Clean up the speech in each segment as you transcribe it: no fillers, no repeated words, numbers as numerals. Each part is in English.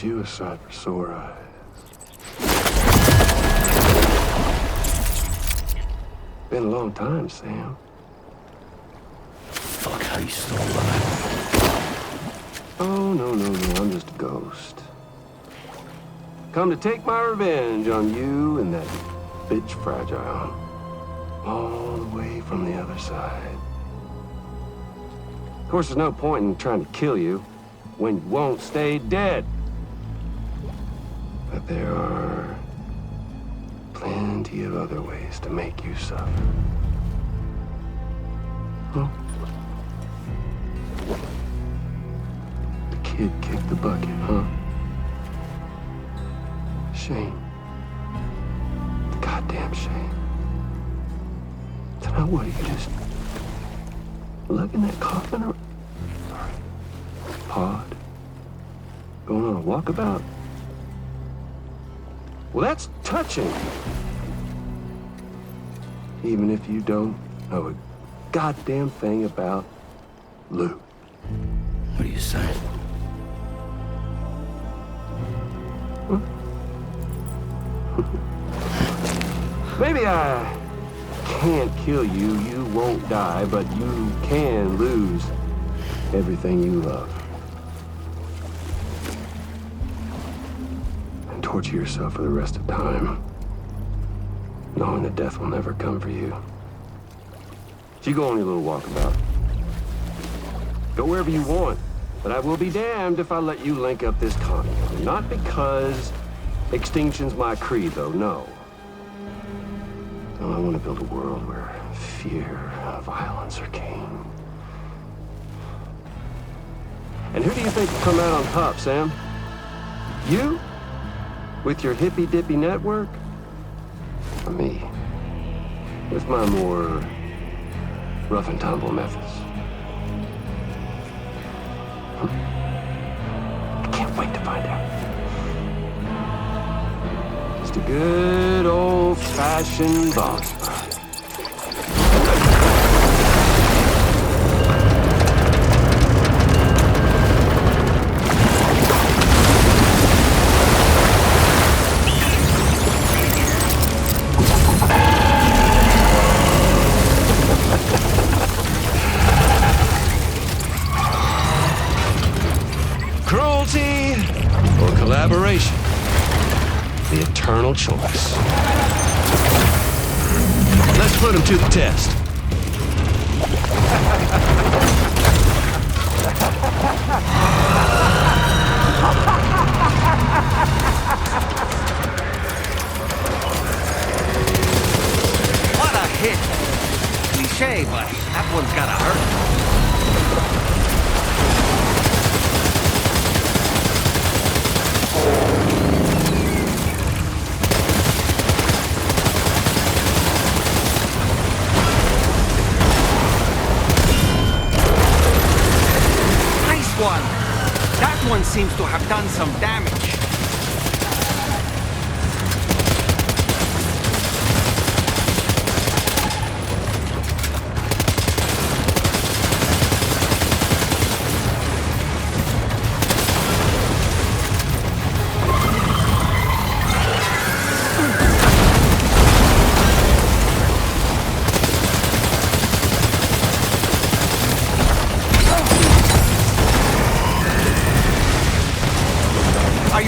get you a sight for sore eyes. Been a long time, Sam. Fuck, how you still alive? Oh, no, I'm just a ghost. Come to take my revenge on you and that bitch Fragile. All the way from the other side. Of course, there's no point in trying to kill you when you won't stay dead. But there are plenty of other ways to make you suffer. Huh? The kid kicked the bucket, huh? Shame. Goddamn shame. So now what, you just lugging that coffin or pod? Going on a walkabout? Well, that's touching. Even if you don't know a goddamn thing about Lou. What are you saying? Huh? Maybe I can't kill you, you won't die, but you can lose everything you love. And torture yourself for the rest of time, knowing that death will never come for you. So you go on your little walkabout. Go wherever you want, but I will be damned if I let you link up this continent. Not because extinction's my creed, though, no. No, I want to build a world where fear and violence are king. And who do you think will come out on top, Sam? You? With your hippy-dippy network? Or me? With my more rough-and-tumble methods? I can't wait to find out. Just a good old-fashioned boss fight. Cruelty or collaboration? The eternal choice. Let's put him to the test. What a hit! Cliché, but that one's gotta hurt. One. That one seems to have done some damage. I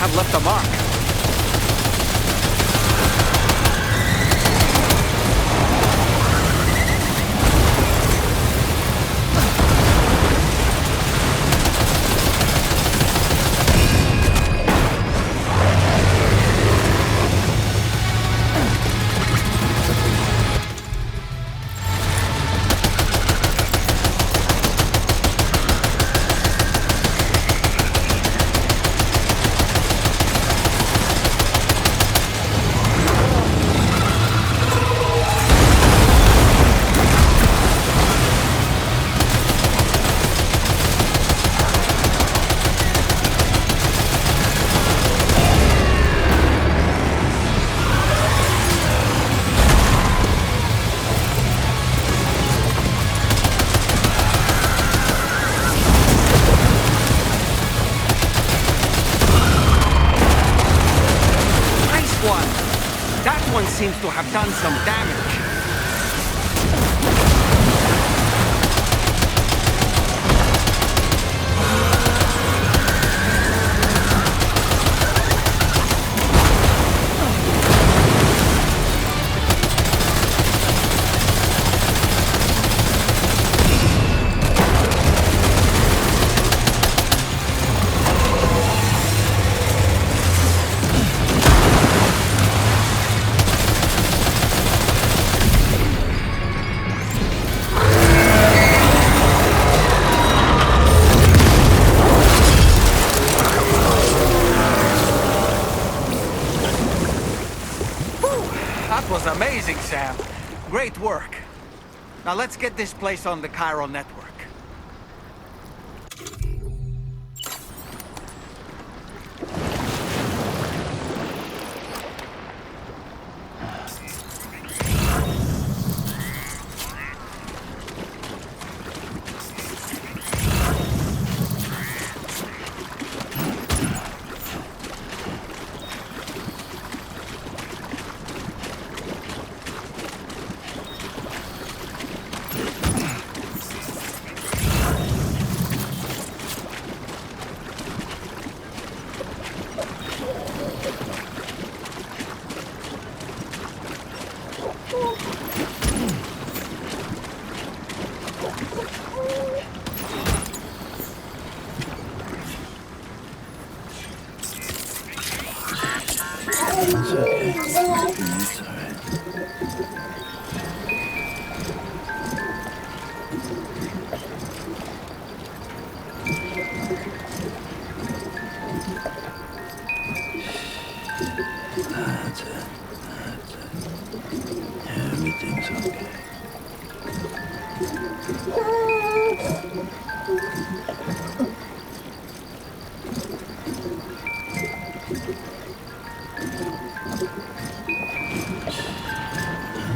have left a mark. That one seems to have done some damage. That was amazing, Sam. Great work. Now let's get this place on the chiral network. It's okay. It's alright. That's it. That's it. Everything's okay.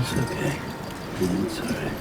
It's okay. It's alright.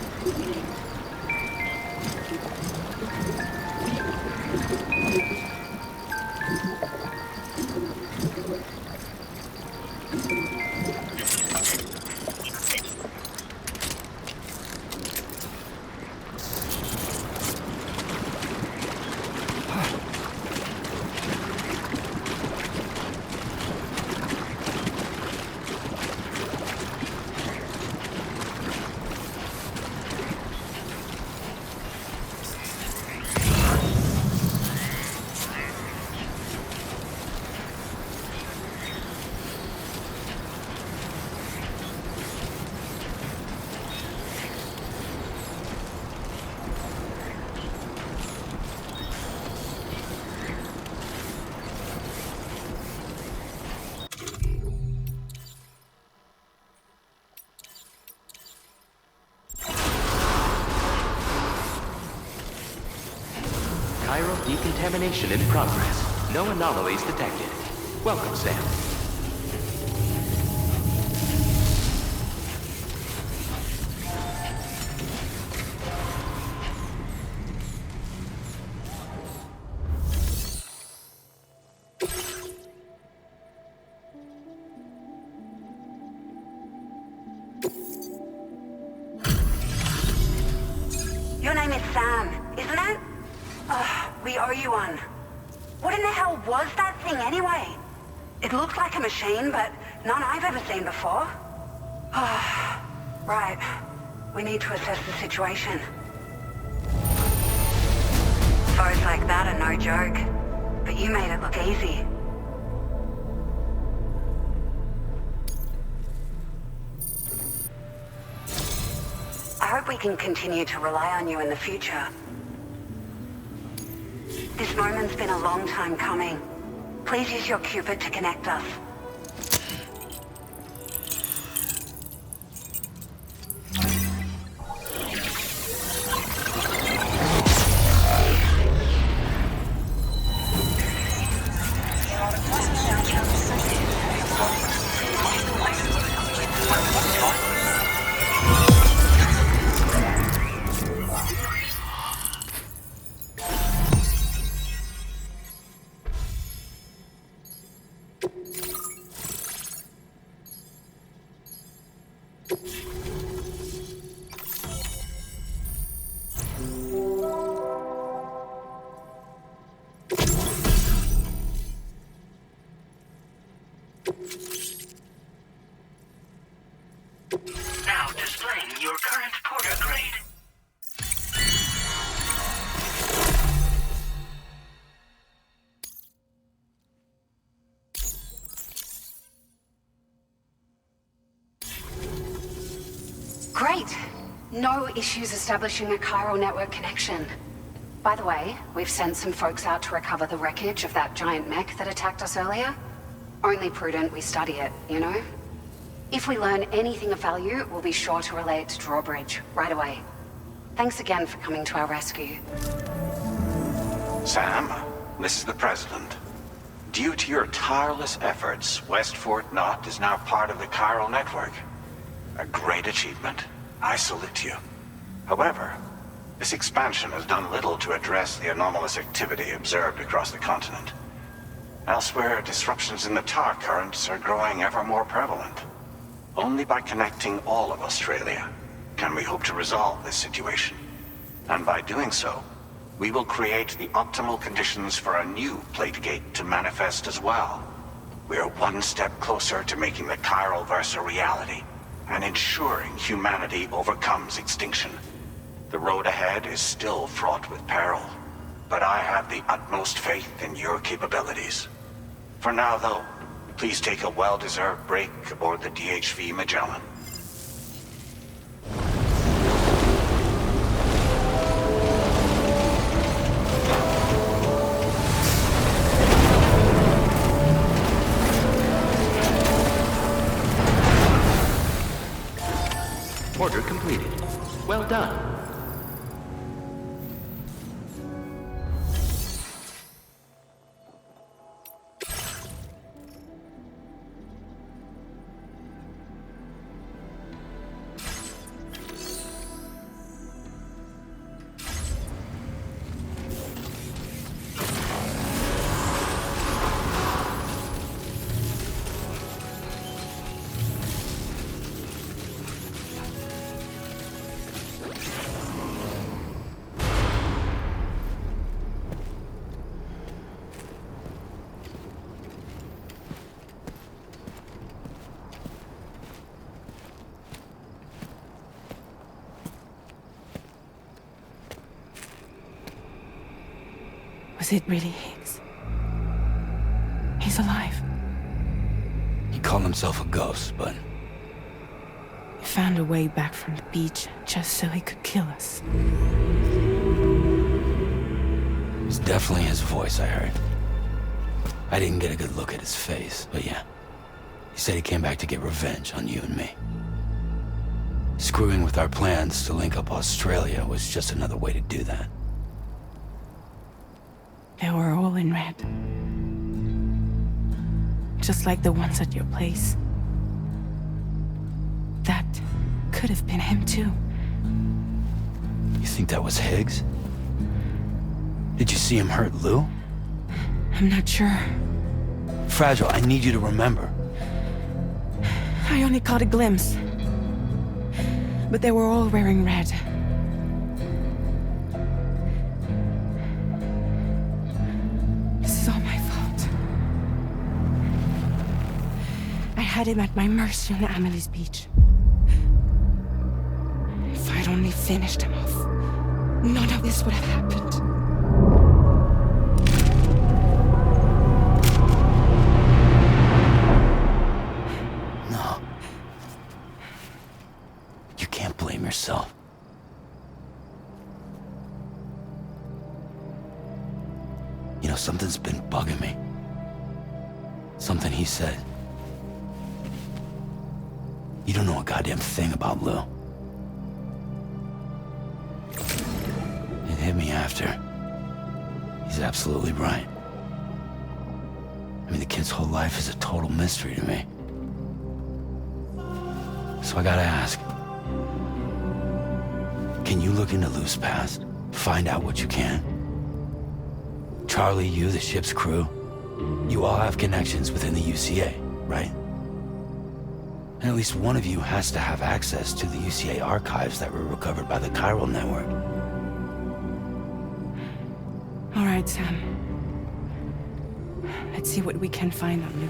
Chiral decontamination in progress. No anomalies detected. Welcome, Sam. Your name is Sam, isn't it? We owe you one. What in the hell was that thing anyway? It looked like a machine, but none I've ever seen before. Right. We need to assess the situation. Foes like that are no joke. But you made it look easy. I hope we can continue to rely on you in the future. This moment's been a long time coming. Please use your Cupid to connect us. Now displaying your current porter grade. Great. No issues establishing a chiral network connection. By the way, we've sent some folks out to recover the wreckage of that giant mech that attacked us earlier. Only prudent we study it, you know? If we learn anything of value, we'll be sure to relay it to Drawbridge right away. Thanks again for coming to our rescue. Sam, this is the President. Due to your tireless efforts, West Fort Knot is now part of the chiral network. A great achievement. I salute you. However, this expansion has done little to address the anomalous activity observed across the continent. Elsewhere, disruptions in the tar currents are growing ever more prevalent. Only by connecting all of Australia can we hope to resolve this situation. And by doing so, we will create the optimal conditions for a new Plategate to manifest as well. We are one step closer to making the chiral verse a reality, and ensuring humanity overcomes extinction. The road ahead is still fraught with peril, but I have the utmost faith in your capabilities. For now, though, please take a well-deserved break aboard the DHV Magellan. Order completed. Well done. Was it really Higgs? He's alive. He called himself a ghost, but He found a way back from the beach just so he could kill us. it was definitely his voice I heard. I didn't get a good look at his face, but yeah. He said he came back to get revenge on you and me. Screwing with our plans to link up Australia was just another way to do that. They were all in red. Just like the ones at your place. That could have been him too. You think that was Higgs? Did you see him hurt Lou? I'm not sure. Fragile, I need you to remember. I only caught a glimpse. But they were all wearing red. This is all my fault. had him at my mercy on Amelie's beach. If I'd only finished him off, none of this would have happened. No. You can't blame yourself. You know, something's been bugging me. Something he said. You don't know a goddamn thing about Lou. It hit me after. He's absolutely right. I mean, the kid's whole life is a total mystery to me. So I gotta ask. Can you look into Lou's past? Find out what you can? Charlie, you, the ship's crew, you all have connections within the UCA, right? And at least one of you has to have access to the UCA archives that were recovered by the chiral network. All right, Sam. Let's see what we can find on Lou.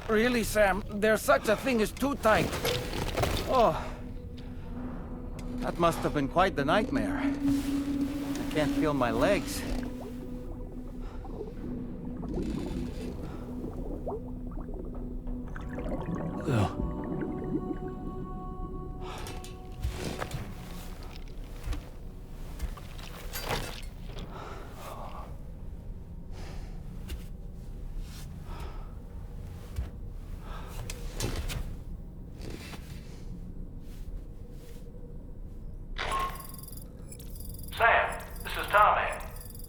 Really, Sam? There's such a thing as too tight. Oh. That must have been quite the nightmare. I can't feel my legs. Lou. Sam, this is Tarman.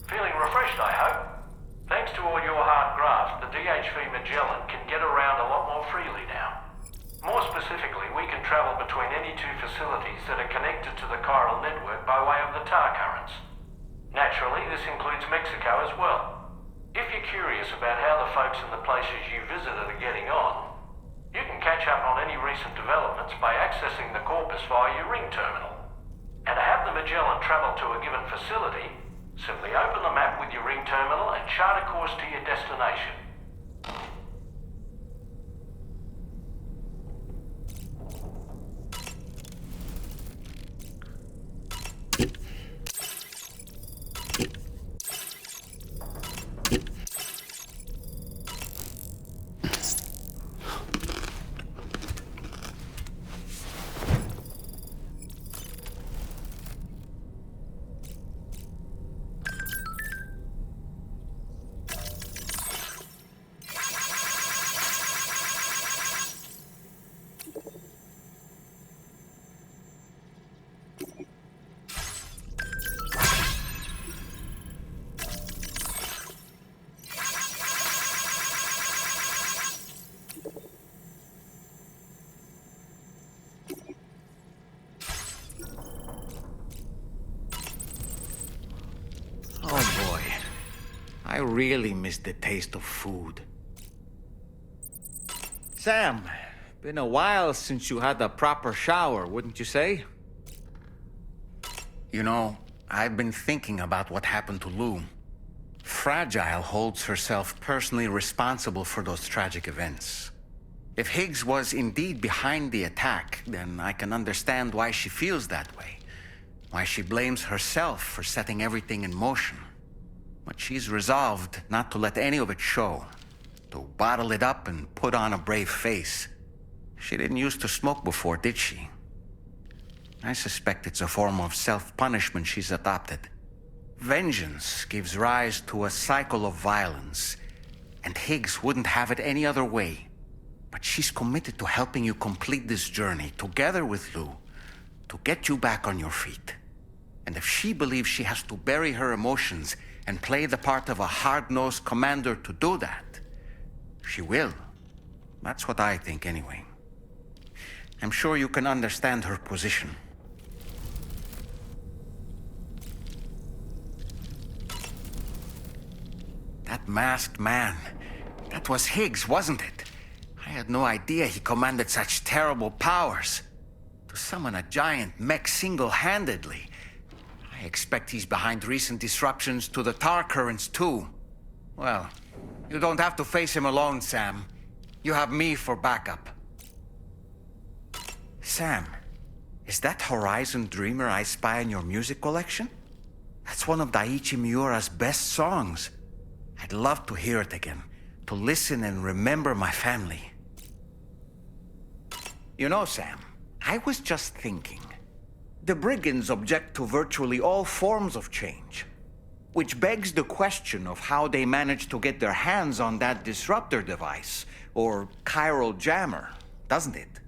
Feeling refreshed, I hope? Thanks to all your hard graft, the DHV Magellan can get around a lot more freely now. More specifically, we can travel between any two facilities that are connected to the chiral network by way of the tar currents. Naturally, this includes Mexico as well. If you're curious about how the folks in the places you visited are getting on, you can catch up on any recent developments by accessing the corpus via your ring terminal. And to have the Magellan travel to a given facility, simply open the map with your ring terminal and chart a course to your destination. Oh boy. I really miss the taste of food. Sam, been a while since you had a proper shower, wouldn't you say? You know, I've been thinking about what happened to Lou. Fragile holds herself personally responsible for those tragic events. If Higgs was indeed behind the attack, then I can understand why she feels that way. Why she blames herself for setting everything in motion. But she's resolved not to let any of it show. To bottle it up and put on a brave face. She didn't used to smoke before, did she? I suspect it's a form of self-punishment she's adopted. Vengeance gives rise to a cycle of violence, and Higgs wouldn't have it any other way. But she's committed to helping you complete this journey, together with Lou, to get you back on your feet. And if she believes she has to bury her emotions and play the part of a hard-nosed commander to do that, she will. That's what I think, anyway. I'm sure you can understand her position. That masked man, that was Higgs, wasn't it? I had no idea he commanded such terrible powers. To summon a giant mech single-handedly, I expect he's behind recent disruptions to the tar currents, too. Well, you don't have to face him alone, Sam. You have me for backup. Sam, is that Horizon Dreamer I spy in your music collection? That's one of Daiichi Miura's best songs. I'd love to hear it again, to listen and remember my family. You know, Sam, I was just thinking. The brigands object to virtually all forms of change, which begs the question of how they managed to get their hands on that disruptor device, or chiral jammer, doesn't it?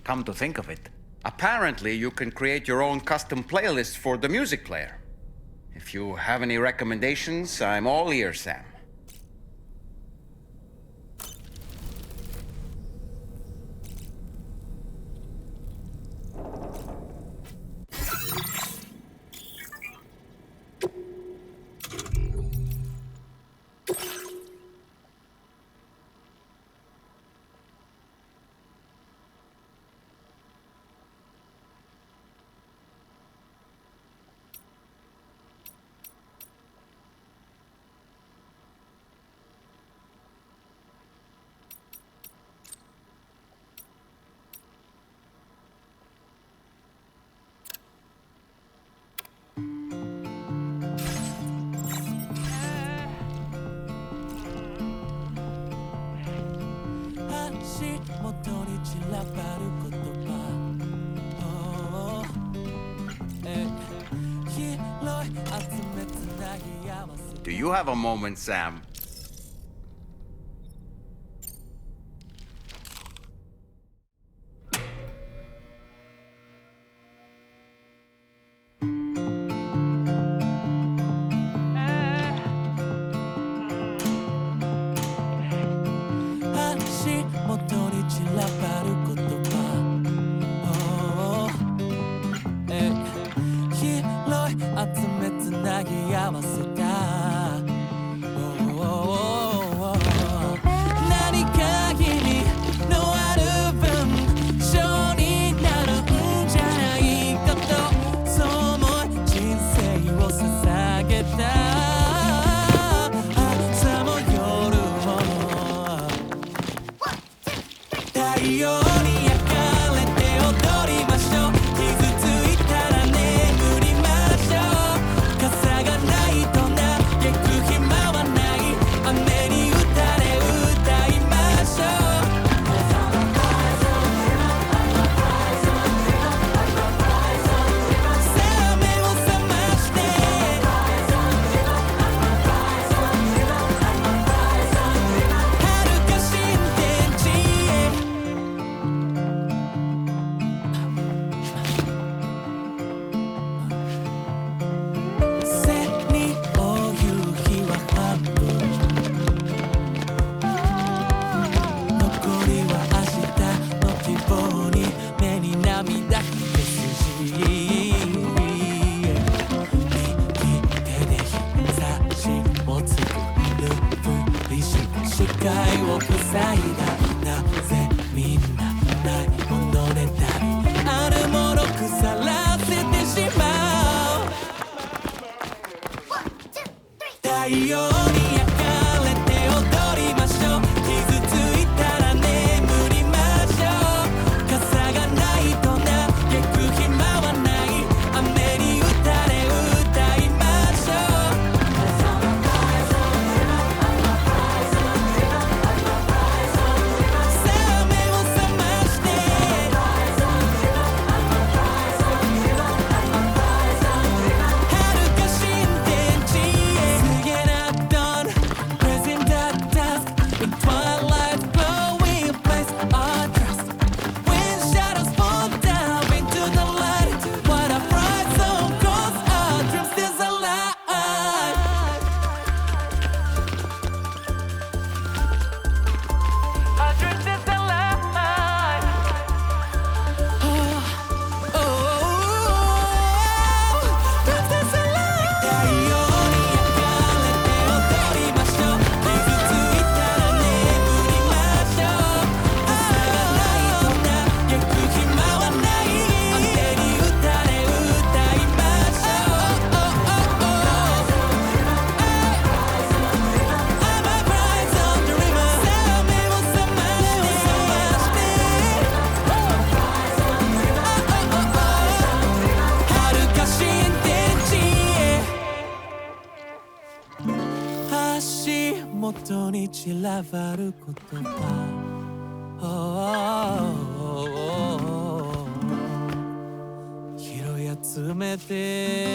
Come to think of it, apparently you can create your own custom playlist for the music player. If you have any recommendations, I'm all ears, Sam. Do you have a moment, Sam? 元に散らばる言葉拾い集めて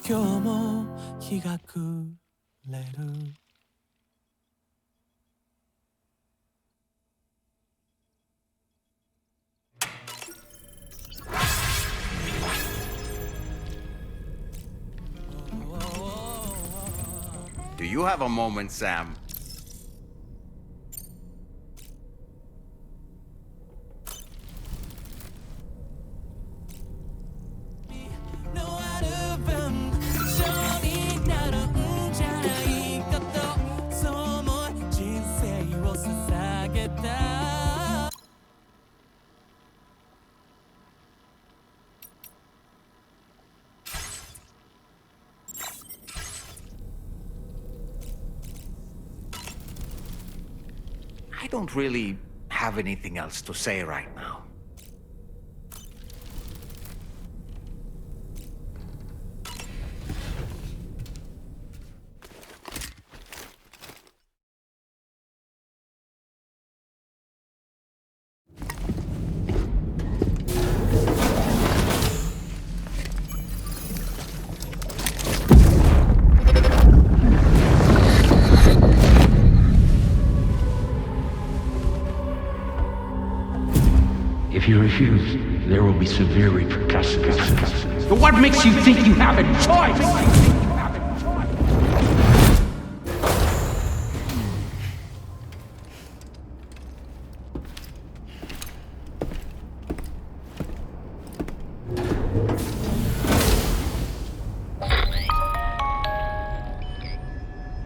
今日も日が暮れるDo you have a moment, Sam? I don't really have anything else to say right now. If you refuse, there will be severe repercussions. But what makes you think you have a choice?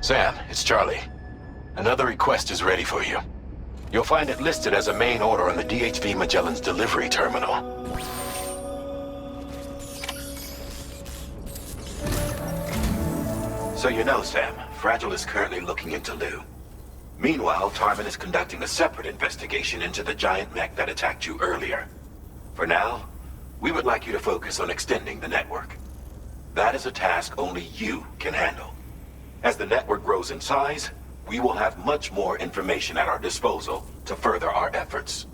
Sam, it's Charlie. Another request is ready for you. You'll find it listed as a main order on the DHV Magellan's delivery terminal. So you know, Sam, Fragile is currently looking into Lou. Meanwhile, Tarvin is conducting a separate investigation into the giant mech that attacked you earlier. For now, we would like you to focus on extending the network. That is a task only you can handle. As the network grows in size, we will have much more information at our disposal to further our efforts.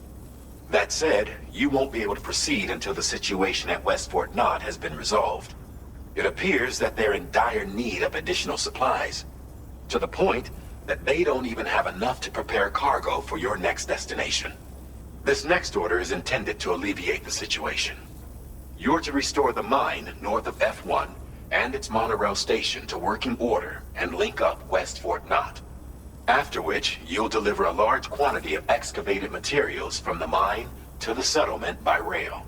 That said, you won't be able to proceed until the situation at West Fort Knott has been resolved. It appears that they're in dire need of additional supplies, to the point that they don't even have enough to prepare cargo for your next destination. This next order is intended to alleviate the situation. You're to restore the mine north of F1 and its monorail station to working order and link up West Fort Knott. After which, you'll deliver a large quantity of excavated materials from the mine to the settlement by rail.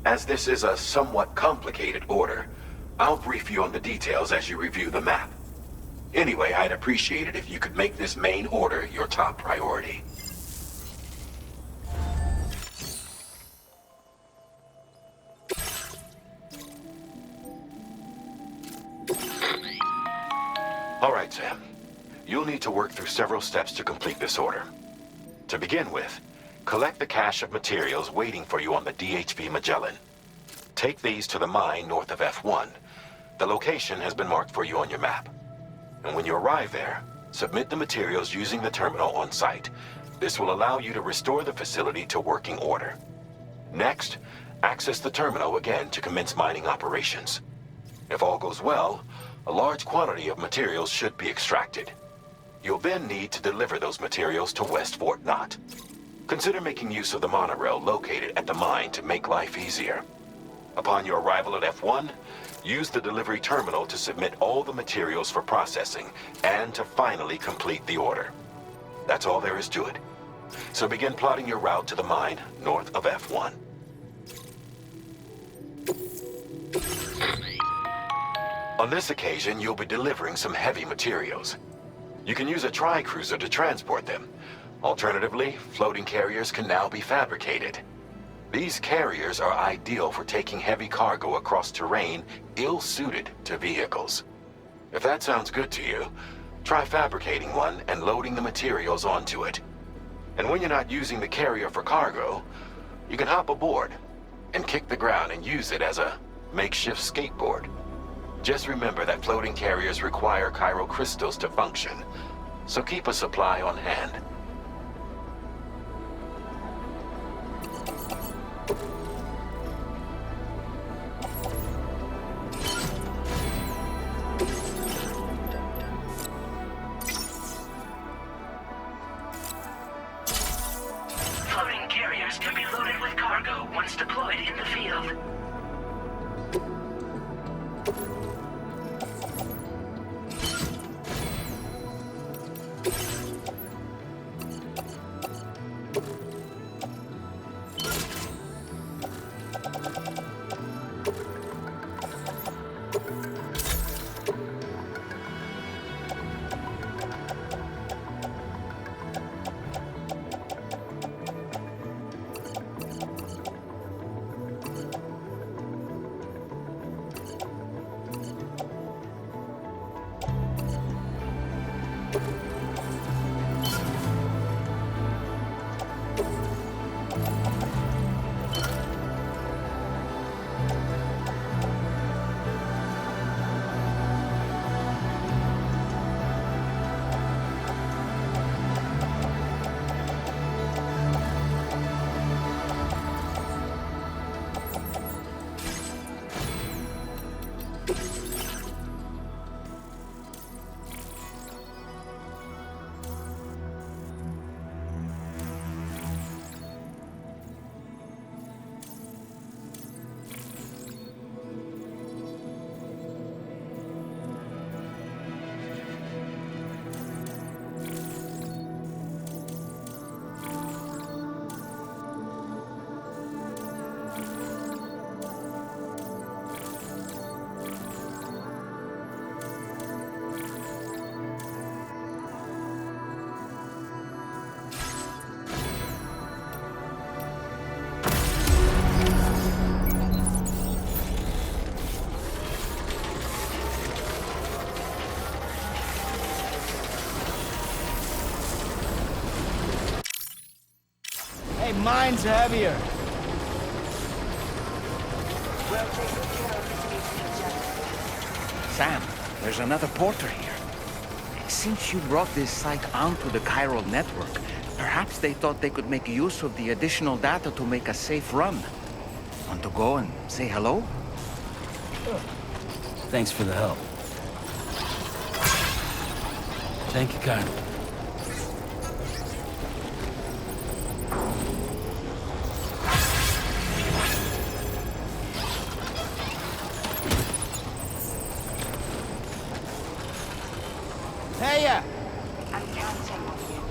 As this is a somewhat complicated order, I'll brief you on the details as you review the map. Anyway, I'd appreciate it if you could make this main order your top priority. All right, Sam. You'll need to work through several steps to complete this order. To begin with, collect the cache of materials waiting for you on the DHV Magellan. Take these to the mine north of F1. The location has been marked for you on your map. And when you arrive there, submit the materials using the terminal on site. This will allow you to restore the facility to working order. Next, access the terminal again to commence mining operations. If all goes well, a large quantity of materials should be extracted. You'll then need to deliver those materials to West Fort Knott. Consider making use of the monorail located at the mine to make life easier. Upon your arrival at F1, use the delivery terminal to submit all the materials for processing and to finally complete the order. That's all there is to it. So begin plotting your route to the mine north of F1. On this occasion, you'll be delivering some heavy materials. You can use a tri-cruiser to transport them. Alternatively, floating carriers can now be fabricated. These carriers are ideal for taking heavy cargo across terrain ill-suited to vehicles. If that sounds good to you, try fabricating one and loading the materials onto it. And when you're not using the carrier for cargo, you can hop aboard and kick the ground and use it as a makeshift skateboard. Just remember that floating carriers require chiral crystals to function, so keep a supply on hand. Floating carriers can be loaded with cargo once deployed in the field. Mine's heavier. Sam, there's another porter here. Since you brought this site onto the chiral network, perhaps they thought they could make use of the additional data to make a safe run. Want to go and say hello? Thanks for the help. Thank you, Kyle. Heya! I'm counting on you.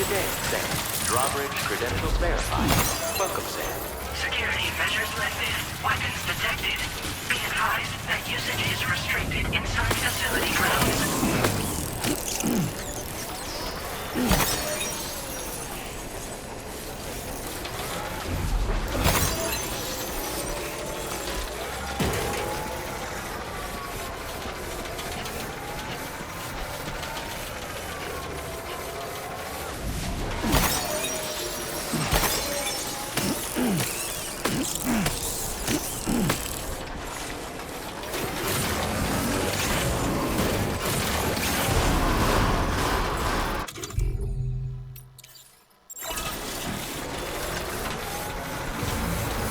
Good day, Sam. Drawbridge credentials verified. Welcome, Sam. Security measures lifted. Weapons detected. Be advised that usage is restricted inside facility grounds.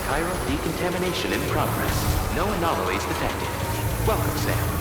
Chiral decontamination in progress. No anomalies detected. Welcome, Sam.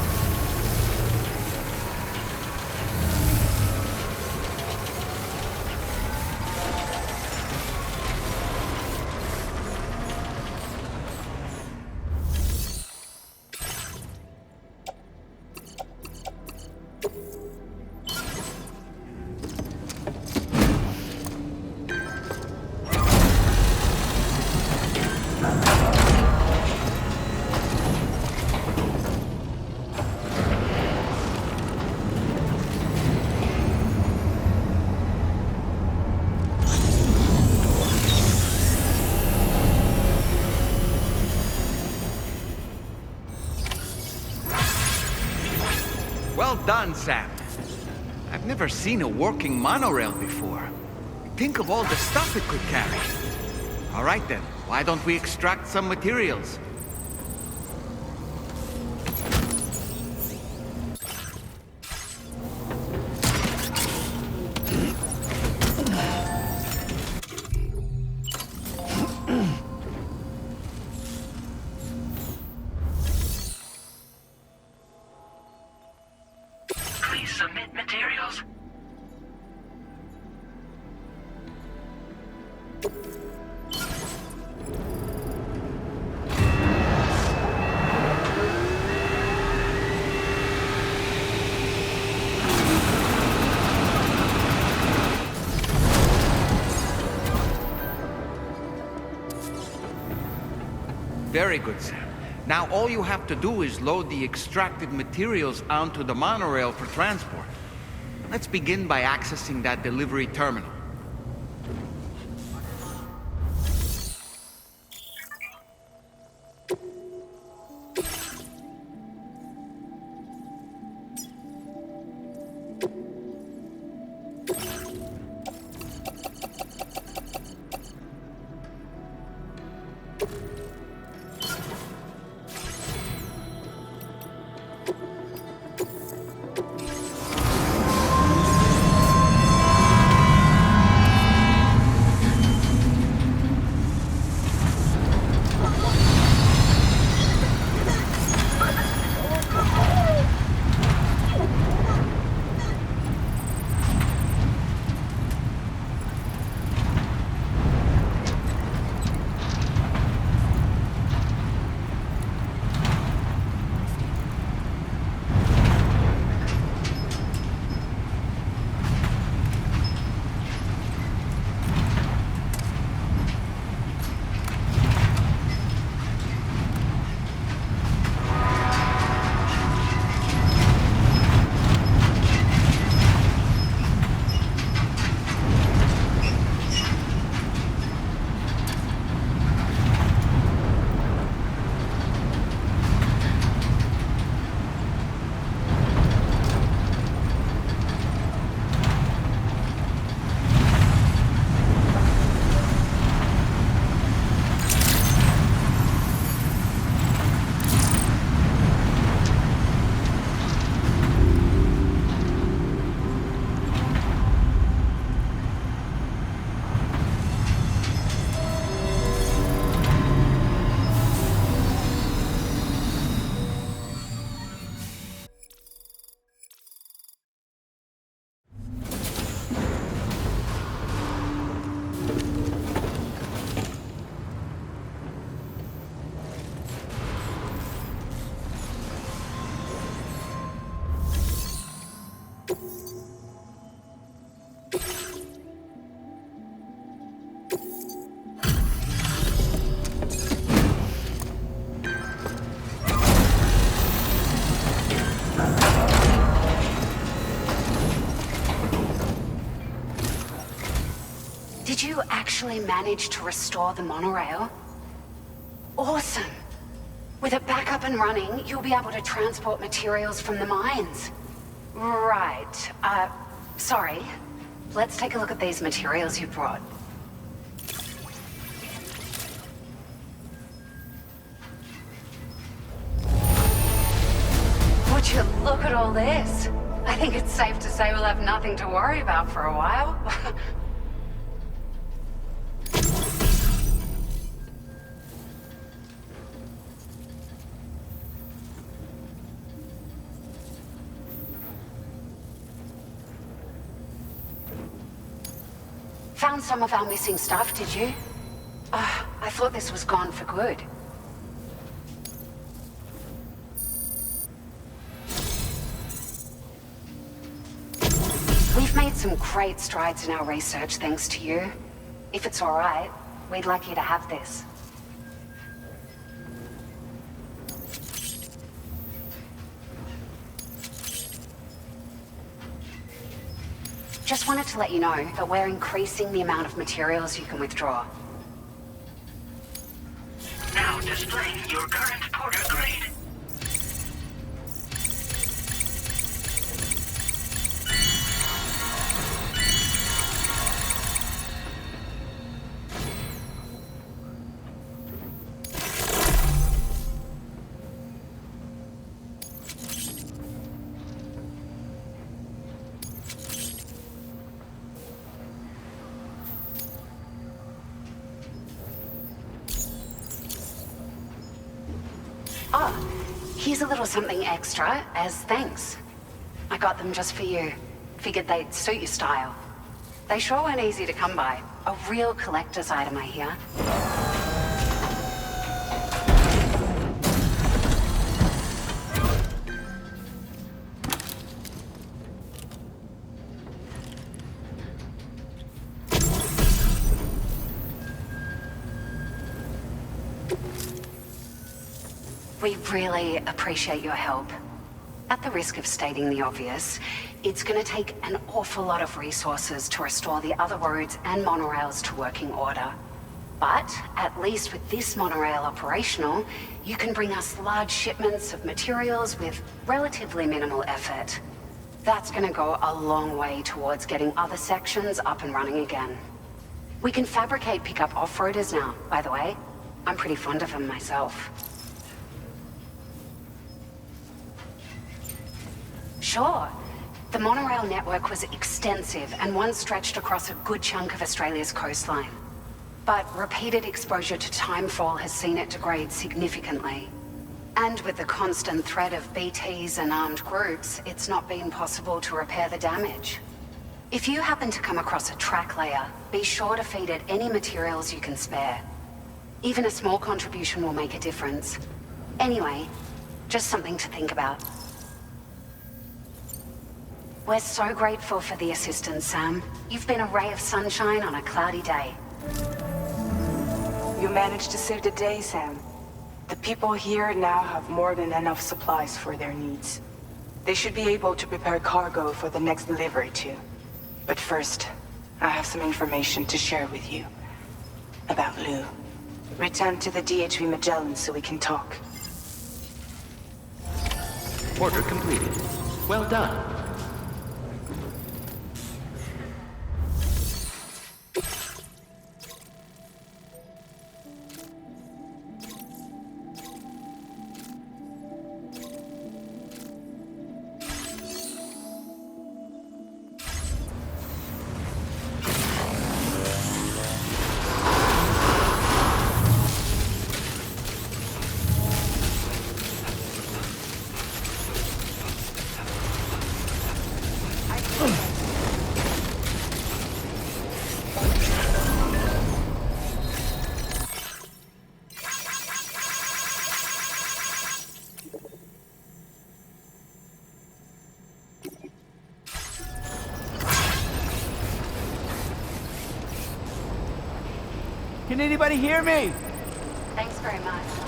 Well done, Sam. I've never seen a working monorail before. Think of all the stuff it could carry. All right then, why don't we extract some materials? Please submit materials. Very good, Sam. Now all you have to do is load the extracted materials onto the monorail for transport. Let's begin by accessing that delivery terminal. Did you actually manage to restore the monorail? Awesome. With it back up and running, you'll be able to transport materials from the mines. Right. Sorry. Let's take a look at these materials you brought. Would you look at all this? I think it's safe to say we'll have nothing to worry about for a while. Found some of our missing stuff, did you? I thought this was gone for good. We've made some great strides in our research thanks to you. If it's all right, we'd like you to have this. Just wanted to let you know that we're increasing the amount of materials you can withdraw. Now displaying your current porter grade. Here's a little something extra as thanks. I got them just for you. Figured they'd suit your style. They sure weren't easy to come by. A real collector's item, I hear. We really appreciate your help. At the risk of stating the obvious, it's gonna take an awful lot of resources to restore the other roads and monorails to working order. But at least with this monorail operational, you can bring us large shipments of materials with relatively minimal effort. That's gonna go a long way towards getting other sections up and running again. We can fabricate pickup off-roaders now, by the way. I'm pretty fond of them myself. Sure. The monorail network was extensive and once stretched across a good chunk of Australia's coastline. But repeated exposure to timefall has seen it degrade significantly. And with the constant threat of BTs and armed groups, it's not been possible to repair the damage. If you happen to come across a track layer, be sure to feed it any materials you can spare. Even a small contribution will make a difference. Anyway, just something to think about. We're so grateful for the assistance, Sam. You've been a ray of sunshine on a cloudy day. You managed to save the day, Sam. The people here now have more than enough supplies for their needs. They should be able to prepare cargo for the next delivery too. But first, I have some information to share with you. About Lou. Return to the DHV Magellan so we can talk. Order completed. Well done. Can anybody hear me? Thanks very much.